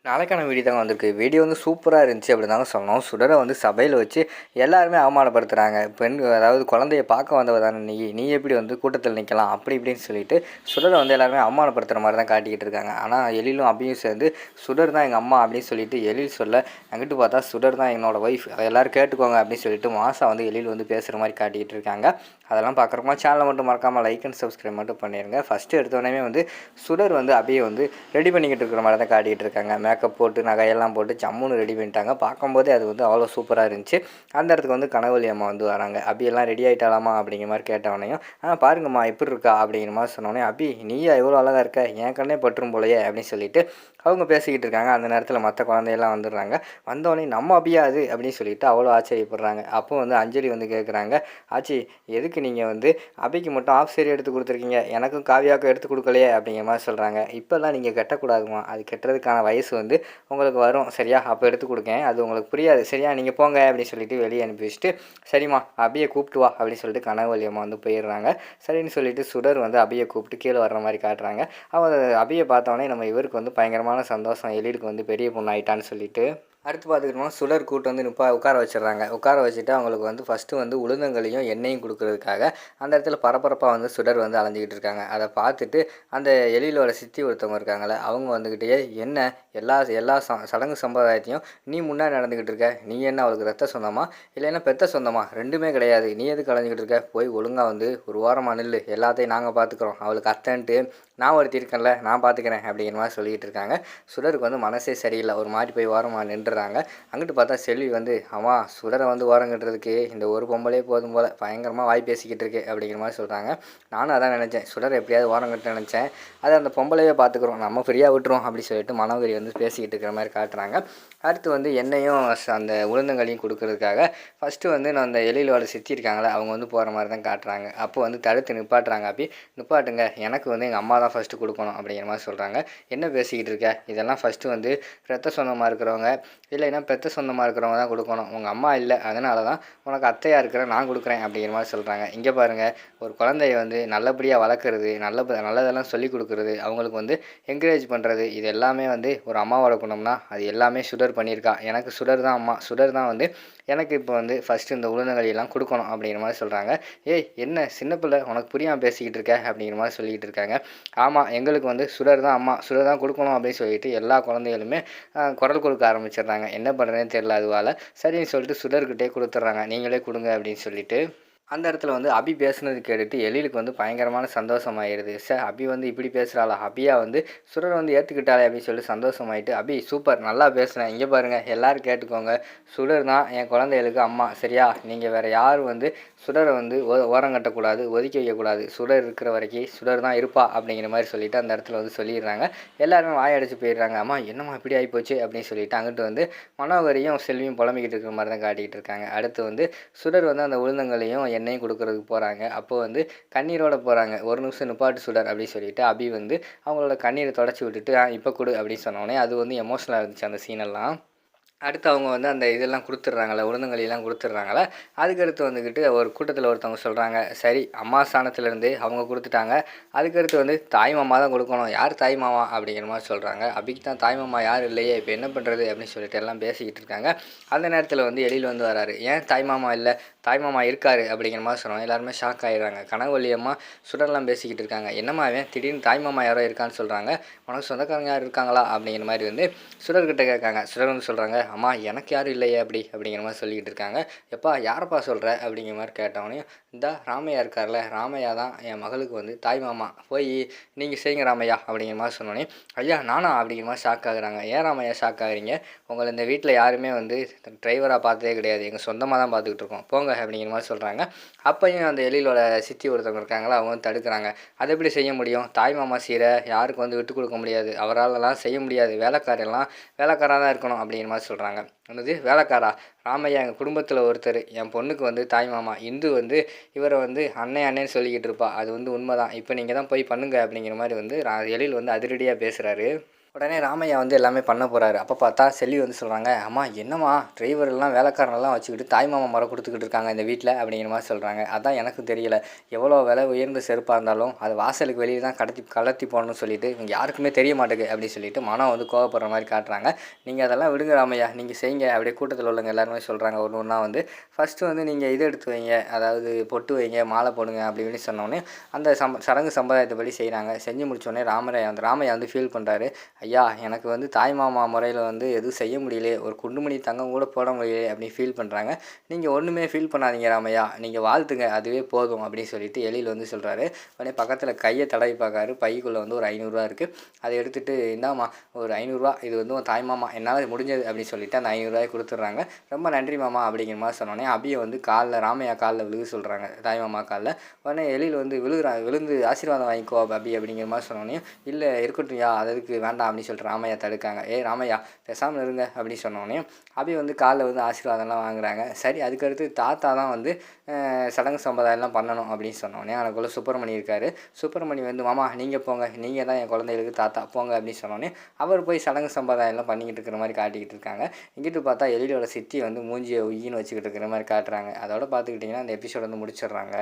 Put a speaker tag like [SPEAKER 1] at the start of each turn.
[SPEAKER 1] நாளைக்கான வீடியோ தாங்க வந்திருக்கு. வீடியோ வந்து சூப்பராக இருந்துச்சு அப்படி தாங்க சொல்லணும். சுடரை வந்து சபையில் வச்சு எல்லாருமே அவமானப்படுத்துகிறாங்க. அதாவது குழந்தைய பார்க்க வந்தவ தானே நீ எப்படி வந்து கூட்டத்தில் நிற்கலாம் அப்படி இப்படின்னு சொல்லிட்டு சுடரை வந்து எல்லாருமே அவமானப்படுத்துகிற மாதிரி தான் காட்டிக்கிட்டு இருக்காங்க. ஆனால் எழிலும் அபியும் சேர்ந்து சுடர் தான் எங்கள் அம்மா அப்படின்னு சொல்லிட்டு எழில் சொல்ல, அங்கிட்டு பார்த்தா சுடர் தான் என்னோடய ஒய்ஃப், அதை எல்லோரும் கேட்டுக்கோங்க அப்படின்னு சொல்லிட்டு மாதம் வந்து எழில் வந்து பேசுகிற மாதிரி காட்டிக்கிட்டு இருக்காங்க. அதெல்லாம் பார்க்குறப்பமா சேனலை மட்டும் மறக்காமல் லைக் அண்ட் சப்ஸ்கிரைப் மட்டும் பண்ணிடுங்க. ஃபஸ்ட்டு எடுத்தோடனே வந்து சுடர் வந்து அபியை வந்து ரெடி பண்ணிக்கிட்டு இருக்கிற மாதிரி தான் காட்டிக்கிட்டு இருக்காங்க. மேக்கப் போட்டு நகையெல்லாம் போட்டு ஜம்முன்னு ரெடி பண்ணிட்டாங்க. பார்க்கும்போதே அது வந்து அவ்வளோ சூப்பராக இருந்துச்சு. அந்த இடத்துக்கு வந்து கனகவல்லி அம்மா வந்து வராங்க. அபியெல்லாம் ரெடி ஆகிட்டாலாமா அப்படிங்கிற மாதிரி கேட்டவனையும், பாருங்கம்மா எப்படி இருக்கா அப்படிங்கிற மாதிரி சொன்னோடனே, அபி நீயா எவ்வளோ அழகாக இருக்க, என் கண்ணே பற்றும் போலையே அப்படின்னு சொல்லிட்டு அவங்க பேசிக்கிட்டு இருக்காங்க. அந்த நேரத்தில் மற்ற குழந்தையெல்லாம் வந்துடுறாங்க. வந்தோடனே நம்ம அபியா அது அப்படின்னு சொல்லிட்டு அவ்வளோ ஆச்சரியப்படுறாங்க. அப்போ வந்து அஞ்சலி வந்து கேட்குறாங்க, ஆச்சி எதுக்கு நீங்கள் வந்து அபிக்கு மட்டும் ஆஃப் சேரி எடுத்து கொடுத்துருக்கீங்க, எனக்கும் காவியாவுக்கும் எடுத்து கொடுக்கலையே அப்படிங்கிற மாதிரி சொல்கிறாங்க. இப்போல்லாம் நீங்கள் கட்டக்கூடாதுமா, அது கட்டுறதுக்கான வயசு வந்து உங்களுக்கு வரும் சரியா, அப்போ எடுத்து கொடுக்கேன், அது உங்களுக்கு புரியாது சரியா, நீங்கள் போங்க அப்படின்னு சொல்லிட்டு வெளியே அனுப்பி வச்சுட்டு, சரிம்மா அபியை கூப்பிட்டு வா அப்படின்னு சொல்லிட்டு கனகவல்லி அம்மா வந்து போயிடுறாங்க. சரின்னு சொல்லிட்டு சுடர் வந்து அபியை கூப்பிட்டு கீழே வர்ற மாதிரி காட்டுறாங்க. அவன் அபியை பார்த்தோன்னே நம்ம இவருக்கு வந்து பயங்கரமான சந்தோஷம், எழிலுக்கு வந்து பெரிய பொண்ணு ஆயிட்டான்னு சொல்லிட்டு அடுத்து பார்த்துக்கிட்டோம்னா சுடர் கூட்டு வந்து உட்கார வச்சிடுறாங்க. உட்கார வச்சுட்டு அவங்களுக்கு வந்து ஃபஸ்ட்டு வந்து உளுந்தங்களையும் எண்ணெயும் கொடுக்கறதுக்காக அந்த இடத்துல பரபரப்பாக வந்து சுடர் வந்து அலைஞ்சிக்கிட்டு இருக்காங்க. அதை பார்த்துட்டு அந்த எழிலோட சித்தி ஒருத்தவங்க இருக்காங்களே, அவங்க வந்துக்கிட்டே என்ன எல்லா எல்லா சடங்கு சம்பிரதாயத்தையும் நீ முன்னாடி நடந்துக்கிட்டு இருக்க, நீ என்ன அவளுக்கு ரத்த சொந்தமா இல்லைன்னா பெத்த சொந்தமா, ரெண்டுமே கிடையாது, நீ எதுக்கு அலைஞ்சிக்கிட்டு இருக்க, போய் ஒழுங்காக வந்து ஒரு வாரமாக நில்லு, எல்லாத்தையும் நாங்கள் பார்த்துக்குறோம், அவளுக்கு அத்தைன்ட்டு நான் ஒருத்தி இருக்கேன்ல நான் பார்த்துக்கிறேன் அப்படிங்கிற மாதிரி சொல்லிக்கிட்டு இருக்காங்க. சுடருக்கு வந்து மனசே சரியில்லை, ஒரு மாதிரி போய் ஓரமாக நின்றுறாங்க. அங்கிட்டு பார்த்தா செல்வி வந்து, ஆமாம் சுடரை வந்து ஓரம் கட்டுறதுக்கு இந்த ஒரு பொம்பளே போதும் போல், பயங்கரமாக வாய் பேசிக்கிட்டு இருக்கு அப்படிங்கிற மாதிரி சொல்கிறாங்க. நானும் அதான் நினச்சேன், சுடரை எப்படியாவது ஓரம் கட்ட நினச்சேன், அதை அந்த பொம்பளையே பார்த்துக்குறோம், நம்ம ஃப்ரீயாக விட்டுருவோம் அப்படி சொல்லிட்டு மனோகரி வந்து பேசிக்கிட்டு இருக்கிற மாதிரி காட்டுறாங்க. அடுத்து வந்து எண்ணெயும் அந்த உளுந்தங்களையும் கொடுக்கறதுக்காக ஃபஸ்ட்டு வந்து நான் அந்த எழிலோட சித்தி இருக்காங்களே அவங்க வந்து போகிற மாதிரி தான் காட்டுறாங்க. அப்போ வந்து தடுத்து நிப்பாட்டுறாங்க. அப்படி நிப்பாட்டுங்க, எனக்கு வந்து எங்கள் அம்மா தான் ஃபஸ்ட்டு கொடுக்கணும் அப்படிங்கிற மாதிரி சொல்கிறாங்க. என்ன பேசிக்கிட்டு இருக்க, இதெல்லாம் ஃபஸ்ட்டு வந்து ரத்த சொந்தமாக இருக்கிறவங்க இல்லைன்னா பெத்த சொந்தமாக இருக்கிறவங்க தான் கொடுக்கணும், உங்கள் அம்மா இல்லை அதனால தான் உனக்கு அத்தையாக இருக்கிற நான் கொடுக்குறேன் அப்படிங்கிற மாதிரி சொல்கிறாங்க. இங்கே பாருங்கள், ஒரு குழந்தைய வந்து நல்லபடியாக வளர்க்குறது, நல்லதெல்லாம் சொல்லிக் கொடுக்குறது, அவங்களுக்கு வந்து என்கரேஜ் பண்ணுறது, இது எல்லாமே வந்து ஒரு அம்மாவோட குணம்னா அது எல்லாமே சுடர் பண்ணியிருக்கா. எனக்கு சுடர் தான் அம்மா, சுடர் தான் வந்து எனக்கு இப்போ வந்து ஃபஸ்ட்டு இந்த உளுந்தங்களியெல்லாம் கொடுக்கணும் அப்படிங்கிற மாதிரி சொல்கிறாங்க. ஏய் என்ன சின்ன பிள்ளை உனக்கு புரியாமல் பேசிக்கிட்டு இருக்க அப்படிங்கிற மாதிரி சொல்லிக்கிட்டு இருக்காங்க. ஆமாம் எங்களுக்கு வந்து சுடர் தான் அம்மா, சுடர் தான் கொடுக்கணும் அப்படின்னு சொல்லிட்டு எல்லா குழந்தைகளுமே குரல் கொடுக்க ஆரம்பிச்சிடுறாங்க. என்ன பண்ணுறதுன்னு தெரியல அதுவால். சரின்னு சொல்லிட்டு சுடர்கிட்டே கொடுத்துட்றாங்க, நீங்களே கொடுங்க அப்படின்னு சொல்லிட்டு. அந்த இடத்துல வந்து அபி பேசுனது கேட்டுட்டு எழிலுக்கு வந்து பயங்கரமான சந்தோஷமாயிருது. அபி வந்து இப்படி பேசுகிறாளா, அபியா வந்து சுடர் வந்து ஏற்றுக்கிட்டாளே அப்படின்னு சொல்லிட்டு சந்தோஷமாயிட்டு, அபி சூப்பர் நல்லா பேசுனேன், இங்கே பாருங்கள் எல்லோரும் கேட்டுக்கோங்க, சுடர் தான் என் குழந்தைகளுக்கு அம்மா சரியா, நீங்கள் வேறு யாரும் வந்து சுடரை வந்து ஓரம் கட்டக்கூடாது, ஒதுக்கி வைக்கக்கூடாது, சுடர் இருக்கிற வரைக்கும் சுடர் தான் இருப்பா அப்படிங்கிற மாதிரி சொல்லிவிட்டு அந்த இடத்துல வந்து சொல்லிடுறாங்க. எல்லாருமே வாயடிச்சு போயிடுறாங்க. அம்மா என்னம்மா இப்படி ஆகிப்போச்சு அப்படின்னு சொல்லிட்டு அங்கிட்டு வந்து மனோகரியும் செல்வியும் புலம்பிக்கிட்டு இருக்கிற மாதிரி தான் காட்டிக்கிட்டு இருக்காங்க. அடுத்து வந்து சுடர் வந்து அந்த உளுந்தங்களையும் எண்ணெயும் கொடுக்கறதுக்கு போகிறாங்க. அப்போது வந்து கண்ணீரோட போகிறாங்க. ஒரு நிமிஷம் நிப்பாட்டு சுடர் அப்படின்னு சொல்லிட்டு அபி வந்து அவங்களோட கண்ணீரை தொடச்சி விட்டுட்டு இப்போ கொடு அப்படின்னு சொன்னோடனே அது வந்து எமோஷனலாக இருந்துச்சு அந்த சீனெல்லாம். அடுத்து அவங்க வந்து அந்த இதெல்லாம் கொடுத்துட்றாங்களே, உளுந்தங்களியெல்லாம் கொடுத்துட்றாங்களே, அதுக்கடுத்து வந்துக்கிட்டு ஒரு கூட்டத்தில் ஒருத்தவங்க சொல்கிறாங்க, சரி அம்மா ஸ்தானத்துலேருந்து அவங்க கொடுத்துட்டாங்க, அதுக்கடுத்து வந்து தாய் மாமா தான் கொடுக்கணும், யார் தாய் மாமா அப்படிங்கிற மாதிரி சொல்கிறாங்க. அபிக்கு தான் தாய் மாமா யார் இல்லையே, இப்போ என்ன பண்ணுறது அப்படின்னு சொல்லிட்டு எல்லாம் பேசிக்கிட்டு இருக்காங்க. அந்த நேரத்தில் வந்து எழில் வந்து வராரு. ஏன் தாய் மாமா இல்லை, தாய் மாமா இருக்காரு அப்படிங்கிற மாதிரி சொன்னோம். எல்லாருமே ஷாக் ஆகிடுறாங்க. கனகவல்லியம்மா சுடர்லாம் பேசிக்கிட்டு இருக்காங்க. என்னம்மா அவன் திடீர்னு தாய் மாமா யாரோ இருக்கான்னு சொல்கிறாங்க, உனக்கு சொந்தக்காரங்க யார் இருக்காங்களா அப்படிங்கிற மாதிரி வந்து சுடர்கிட்ட கேட்காங்க. சுடர் வந்து சொல்கிறாங்க, அம்மா எனக்கு யாரும் இல்லையே அப்படிங்கிற மாதிரி சொல்லிக்கிட்டு இருக்காங்க. எப்பா யாரப்பா சொல்கிற அப்படிங்கிற மாதிரி கேட்டவனையும், இந்த ராமையா இருக்கார்ல, ராமையா தான் என் மகளுக்கு வந்து தாய் மாமா, போய் நீங்கள் செய்யுங்க ராமையா அப்படிங்கிற மாதிரி சொன்னோன்னே, ஐயா நானா அப்படிங்கிற மாதிரி ஷாக் ஆகுறாங்க. ஏன் ராமையா ஷாக் ஆகுறீங்க, உங்களை இந்த வீட்டில் யாருமே வந்து டிரைவராக பார்த்ததே கிடையாது, எங்கள் சொந்தமாக தான் பார்த்துக்கிட்டு இருக்கோம், போங்க அப்படிங்கிற மாதிரி சொல்கிறாங்க. அப்பையும் அந்த எழிலோட சித்தி ஒருத்தவங்க இருக்காங்களா, அவங்க வந்து தடுக்கிறாங்க. அதை எப்படி செய்ய முடியும், தாய் மாமா சீரை யாருக்கு வந்து விட்டு கொடுக்க முடியாது, அவராலலாம் செய்ய முடியாது, வேலைக்காராக தான் இருக்கணும் அப்படிங்கிற மாதிரி சொல்கிறாங்க. என்னது வேலைக்காரா, ராமையா எங்கள் குடும்பத்தில் ஒருத்தர், என் பொண்ணுக்கு வந்து தாய் மாமா, இந்து வந்து இவரை வந்து அண்ணேன்னு சொல்லிக்கிட்டு இருப்பா, அது வந்து உண்மை தான், இப்போ நீங்கள் தான் போய் பண்ணுங்க அப்படிங்கிற மாதிரி வந்து எழில் வந்து அதிரடியாக பேசுகிறாரு. உடனே ராமையா வந்து எல்லாமே பண்ண போகிறாரு. அப்போ பார்த்தா செல்வி வந்து சொல்கிறாங்க, அம்மா என்னம்மா டிரைவர்லாம் வேலைக்காரனெல்லாம் வச்சுக்கிட்டு தாய்மாமா முறை கொடுத்துக்கிட்டு இருக்காங்க இந்த வீட்டில் அப்படிங்கிற மாதிரி சொல்கிறாங்க. அதான் எனக்கும் தெரியல, எவ்வளோ விலை உயர்ந்த செருப்பாக இருந்தாலும் அது வாசலுக்கு வெளியே தான் கலத்தி போடணும்னு சொல்லிட்டு இவங்க யாருக்குமே தெரிய மாட்டேங்குது அப்படின்னு சொல்லிட்டு மனம் வந்து கோவப்படுற மாதிரி காட்டுறாங்க. நீங்கள் அதெல்லாம் விடுங்க ராமையா, நீங்கள் செய்யுங்க அப்படியே கூட்டத்தில் உள்ளவங்க எல்லாருமே சொல்கிறாங்க. ஒன்று ஒன்றா வந்து ஃபஸ்ட்டு வந்து நீங்கள் இது எடுத்து வைங்க, அதாவது பொட்டு வைங்க, மாலை போடுங்க அப்படி இப்படின்னு சொன்னோடனே அந்த சடங்கு சம்பிரதாயத்தைப்படி செய்கிறாங்க. செஞ்சு முடிச்சோடனே ராமையா வந்து ஃபீல் பண்ணுறாரு. ஐயா எனக்கு வந்து தாய்மாமா முறையில் வந்து எதுவும் செய்ய முடியலையே, ஒரு குண்டுமணி தங்கம் கூட போட முடியலையே அப்படின்னு ஃபீல் பண்ணுறாங்க. நீங்கள் ஒன்றுமே ஃபீல் பண்ணாதீங்க ராமையா, நீங்கள் வாழ்த்துங்க அதுவே போதும் அப்படின்னு சொல்லிட்டு எழில் வந்து சொல்கிறாரு. உடனே பக்கத்தில் கையை தடவி பார்க்காரு. பைக்குள்ளே வந்து ஒரு 500 இருக்குது. அதை எடுத்துகிட்டு இந்தாம்மா ஒரு 500, இது வந்து உன் தாய்மாமா என்னால் முடிஞ்சது அப்படின்னு சொல்லிட்டு அந்த 500 கொடுத்துட்றாங்க. ரொம்ப நன்றி மாமா அப்படிங்கிற மாதிரி சொன்னோடனே அபியை வந்து ராமையா காலில் விழுக சொல்கிறாங்க, தாய்மாமா காலில். உடனே எழில் வந்து விழுந்து ஆசீர்வாதம் வாங்கிக்கோ அபி அப்படிங்கிற மாதிரி சொன்னோடனே, இல்லை இருக்கட்டும்யா அதுக்கு வேண்டாம் அப்படின்னு சொல்லிட்டு ராமையா தடுக்காங்க. ராமையா பேசாமல் இருங்க அப்படின்னு சொன்னோடனே அபி வந்து காலில் வந்து ஆசீர்வாதம்லாம் வாங்குறாங்க. சரி அதுக்கடுத்து தாத்தா தான் வந்து சடங்கு சம்பிரதாயம்லாம் பண்ணணும் அப்படின்னு சொன்னோடனே அதுக்குள்ளே சுப்பிரமணி இருக்கார். சுப்பிரமணி வந்து மாமா நீங்கள் போங்க, நீங்கள் தான் என் குழந்தைகளுக்கு தாத்தா போங்க அப்படின்னு சொன்னோடனே அவர் போய் சடங்கு சம்பிரதாயம்லாம் பண்ணிக்கிட்டு இருக்கிற மாதிரி காட்டிக்கிட்டு இருக்காங்க. இங்கிட்டு பார்த்தா எழிலோட சித்தி வந்து மூஞ்சியை உயின்னு வச்சுக்கிட்டு இருக்கிற மாதிரி காட்டுறாங்க. அதோட பார்த்துக்கிட்டிங்கன்னா அந்த எபிசோட் வந்து முடிச்சிடுறாங்க.